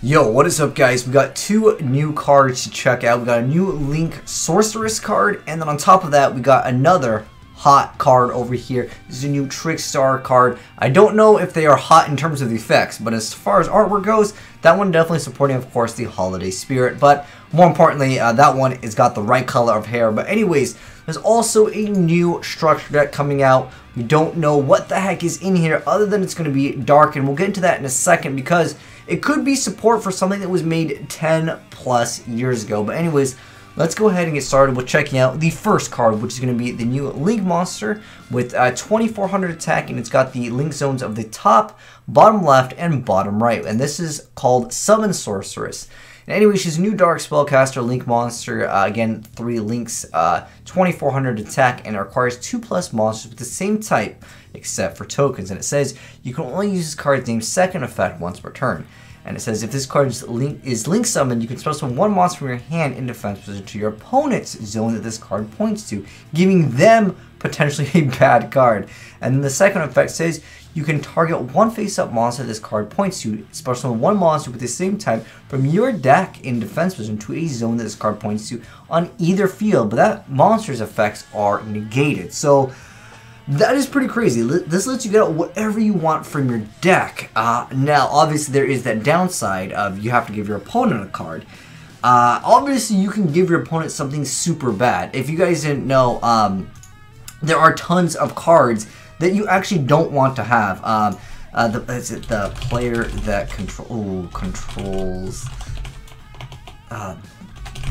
Yo, what is up, guys? We got two new cards to check out. We got a new Link Sorceress card, and then on top of that, we got another hot card over here. This is a new Trickstar card. I don't know if they are hot in terms of the effects, but as far as artwork goes, that one definitely supporting, of course, the holiday spirit. But more importantly, that one has got the right color of hair. But anyways, there's also a new structure deck coming out. We don't know what the heck is in here other than it's going to be dark, and we'll get into that in a second because it could be support for something that was made 10 plus years ago. But anyways, let's go ahead and get started with checking out the first card, which is going to be the new Link monster with 2400 attack, and it's got the link zones of the top, bottom left, and bottom right. And this is called Summon Sorceress. And anyway, she's a new dark spellcaster Link monster. Again, 3 links, 2400 attack, and it requires 2+ monsters with the same type except for tokens. And it says you can only use this card's name's second effect once per turn. And it says if this card is link summoned, you can special summon 1 monster from your hand in defense position to your opponent's zone that this card points to, giving them potentially a bad card. And then the second effect says you can target 1 face-up monster this card points to, special summon 1 monster with the same type from your deck in defense position to a zone that this card points to on either field, but that monster's effects are negated. So that is pretty crazy. This lets you get out whatever you want from your deck. Now, obviously, there is that downside of you have to give your opponent a card. Obviously, you can give your opponent something super bad. If you guys didn't know, there are tons of cards that you actually don't want to have. The player that controls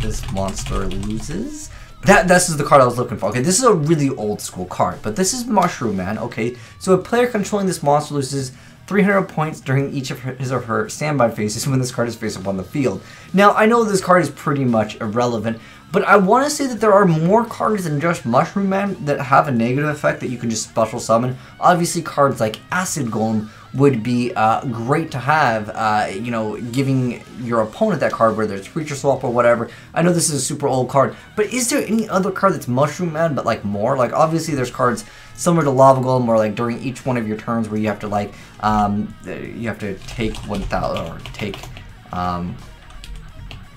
this monster loses. This is the card I was looking for. Okay, this is a really old school card, but this is Mushroom Man. Okay, so a player controlling this monster loses 300 points during each of his or her standby phases when this card is face up on the field. Now, I know this card is pretty much irrelevant, but I want to say that there are more cards than just Mushroom Man that have a negative effect that you can just special summon. Obviously, cards like Acid Golem would be great to have, you know, giving your opponent that card, whether it's Creature Swap or whatever. I know this is a super old card, but is there any other card that's Mushroom Man, but like more? Like, obviously there's cards similar to Lava Golem where like during each one of your turns where you have to like, you have to take 1,000 or take,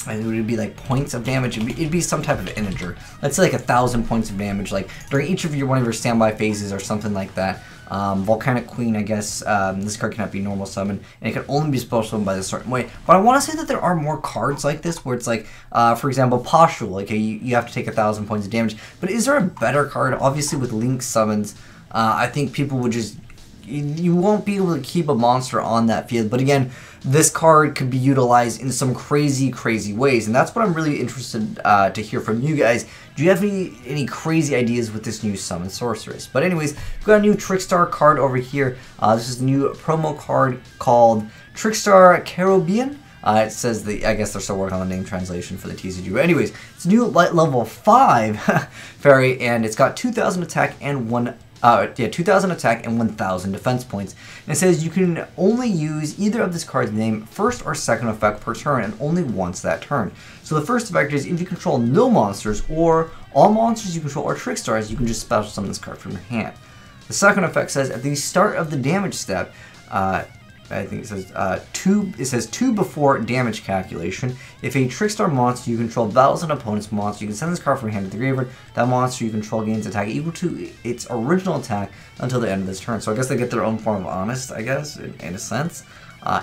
it would be like points of damage. It'd be some type of integer. Let's say like 1,000 points of damage, like during each of one of your standby phases or something like that. Volcanic Queen, I guess, this card cannot be normal summoned, and it can only be special summoned by a certain way. But I want to say that there are more cards like this, where it's like, for example, Postule, like you have to take 1,000 points of damage. But is there a better card? Obviously, with Link summons, I think people would just, you won't be able to keep a monster on that field. But again, this card could be utilized in some crazy, crazy ways, and that's what I'm really interested to hear from you guys. Do you have any crazy ideas with this new Summon Sorceress? But anyways, we've got a new Trickstar card over here. This is the new promo card called Trickstar Caribbean. It says I guess they're still working on the name translation for the TCG. But anyways, it's a new light level 5 fairy, and it's got 2,000 attack and 2,000 attack and 1,000 defense points. And it says you can only use either of this card's name first or second effect per turn, and only once that turn. So the first effect is if you control no monsters or all monsters you control are Trickstars, you can just special summon this card from your hand. The second effect says at the start of the damage step, I think it says 2 before damage calculation. If a Trickstar monster you control battles an opponent's monster, you can send this card from your hand to the graveyard. That monster you control gains attack equal to its original attack until the end of this turn. So I guess they get their own form of Honest, I guess, in a sense.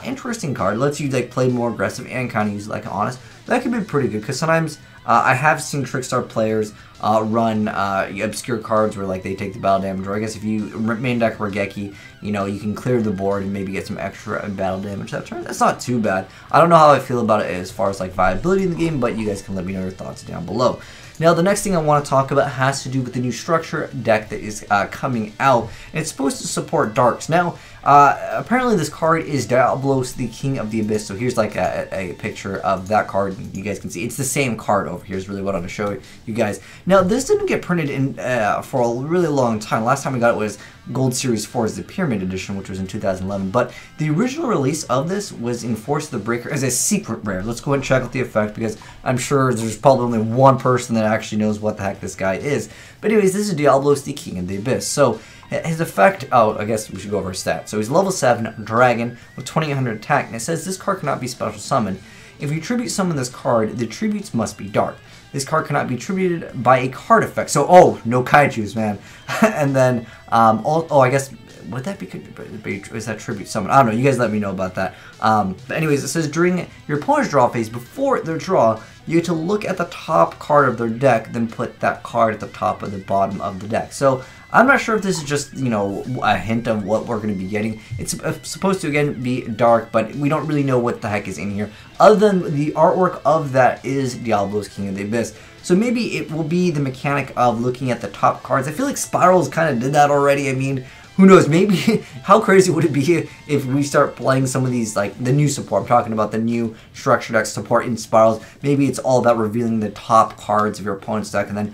Interesting card. Lets you like play more aggressive and kind of use it like an Honest. That could be pretty good because sometimes I have seen Trickstar players run obscure cards where like they take the battle damage, or I guess if you main deck Regeki, you know, you can clear the board and maybe get some extra battle damage that turn. That's not too bad. I don't know how I feel about it as far as like viability in the game, but you guys can let me know your thoughts down below. Now, the next thing I want to talk about has to do with the new structure deck that is coming out, and it's supposed to support darks. Now, apparently this card is Diablos, the King of the Abyss. So here's like a picture of that card. You guys can see it's the same card over here is really what I'm going to show you guys. Now, this didn't get printed in for a really long time. Last time we got it was Gold Series 4's the Pyramid Edition, which was in 2011. But the original release of this was in Force of the Breaker as a secret rare. Let's go ahead and check out the effect because I'm sure there's probably only one person that actually knows what the heck this guy is. But anyways, this is Diablos, the King of the Abyss. So His effect, oh, I guess we should go over his stats. So he's level 7 dragon with 2800 attack, and it says this card cannot be special summoned. If you tribute summon this card, the tributes must be dark. This card cannot be tributed by a card effect. So, oh, no kaijus, man. And then, I guess, would that be, is that tribute summon? I don't know, you guys let me know about that. But anyways, it says during your opponent's draw phase, before their draw, you get to look at the top card of their deck, then put that card at the top of the bottom of the deck. So, I'm not sure if this is just, you know, a hint of what we're going to be getting. It's supposed to, again, be dark, but we don't really know what the heck is in here. Other than the artwork of that is Diablo's King of the Abyss. So maybe it will be the mechanic of looking at the top cards. I feel like Spirals kind of did that already. I mean, who knows, maybe, how crazy would it be if we start playing some of these, like, the new support. I'm talking about the new structure deck support in Spirals. Maybe it's all about revealing the top cards of your opponent's deck and then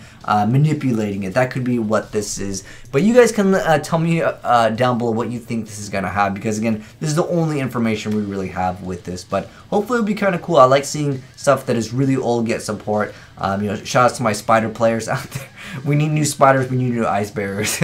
manipulating it. That could be what this is. But you guys can tell me down below what you think this is going to have, because, again, this is the only information we really have with this. But hopefully it'll be kind of cool. I like seeing stuff that is really old get support. You know, shout out to my spider players out there. We need new spiders, we need new ice bearers.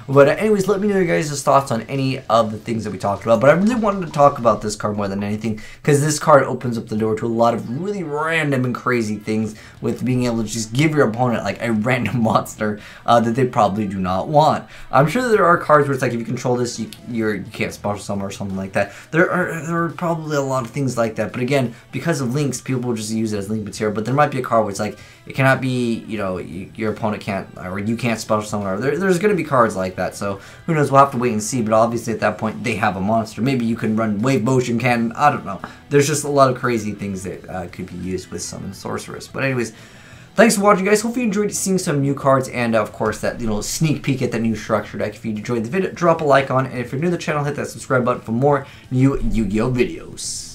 But anyways, let me know your guys' thoughts on any of the things that we talked about. But I really wanted to talk about this card more than anything, because this card opens up the door to a lot of really random and crazy things, with being able to just give your opponent like a random monster that they probably do not want. I'm sure there are cards where it's like, if you control this, you can't special summon or something like that. There are probably a lot of things like that. But again, because of links, people will just use it as link material. But there might be a card where it's like, it cannot be, you know, your opponent can't, or you can't special summon, or there's going to be cards like that. So who knows, we'll have to wait and see. But obviously at that point, they have a monster. Maybe you can run Wave Motion Cannon, I don't know. There's just a lot of crazy things that could be used with Summon Sorceress. But anyways, thanks for watching, guys. Hopefully you enjoyed seeing some new cards and, of course, that, you know, sneak peek at the new structure deck. If you enjoyed the video, drop a like on it. And if you're new to the channel, hit that subscribe button for more new Yu-Gi-Oh videos.